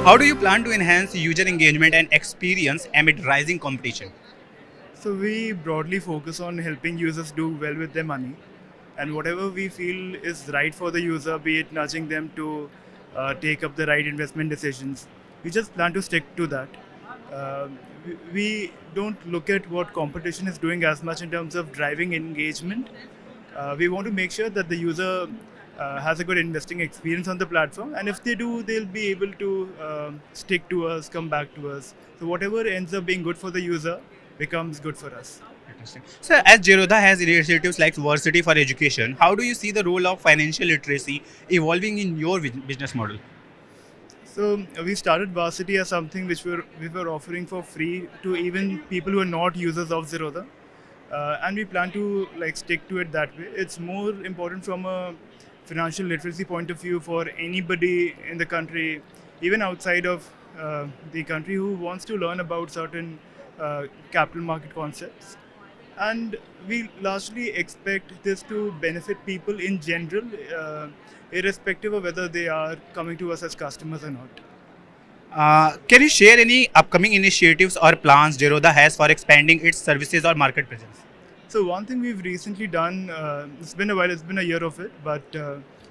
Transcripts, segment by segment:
How do you plan to enhance user engagement and experience amid rising competition? So we broadly focus on helping users do well with their money, and whatever we feel is right for the user, be it nudging them to take up the right investment decisions, we just plan to stick to that. We don't look at what competition is doing as much in terms of driving engagement. We want to make sure that the user has a good investing experience on the platform, and if they do, they'll be able to stick to us, come back to us. So whatever ends up being good for the user becomes good for us. Interesting. So, as Zerodha has initiatives like Varsity for Education, how do you see the role of financial literacy evolving in your business model? So we started Varsity as something which we were offering for free to even people who are not users of Zerodha, and we plan to like stick to it that way. It's more important from a financial literacy point of view for anybody in the country, even outside of the country, who wants to learn about certain capital market concepts. And we largely expect this to benefit people in general, irrespective of whether they are coming to us as customers or not. Can you share any upcoming initiatives or plans Zerodha has for expanding its services or market presence? So one thing we've recently done, it's been a while, it's been a year of it, but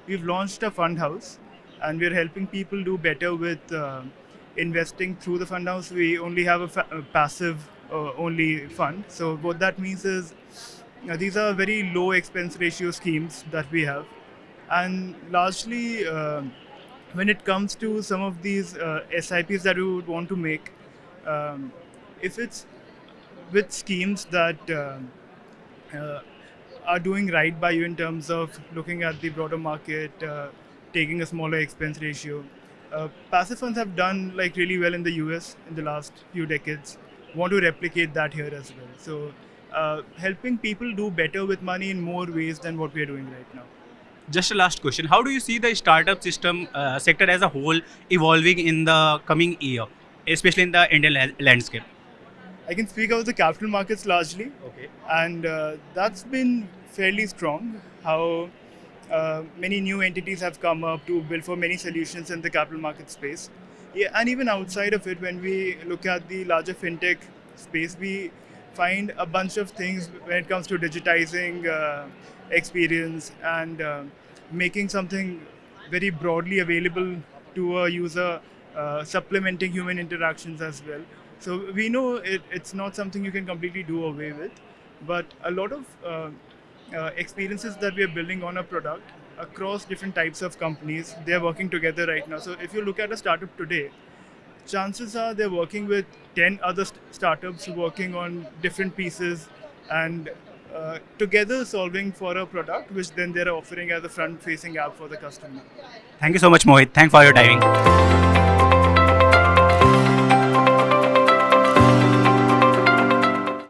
we've launched a fund house, and we're helping people do better with investing through the fund house. We only have a passive only fund. So what that means is these are very low expense ratio schemes that we have, and largely when it comes to some of these SIPs that we would want to make, um, if it's with schemes that uh, are doing right by you in terms of looking at the broader market, taking a smaller expense ratio. Passive funds have done like really well in the US in the last few decades. Want to replicate that here as well. So, helping people do better with money in more ways than what we are doing right now. Just a last question. How do you see the startup system sector as a whole evolving in the coming year, especially in the Indian landscape? I can speak about the capital markets largely, Okay. and that's been fairly strong. How many new entities have come up to build for many solutions in the capital market space. Yeah, and even outside of it, when we look at the larger fintech space, we find a bunch of things when it comes to digitizing experience and making something very broadly available to a user, supplementing human interactions as well. So we know it's not something you can completely do away with, but a lot of experiences that we are building on a product across different types of companies, they're working together right now. So if you look at a startup today, chances are they're working with 10 other startups working on different pieces, and together solving for a product which then they're offering as a front facing app for the customer. Thank you so much, Mohit. Thanks for your timing.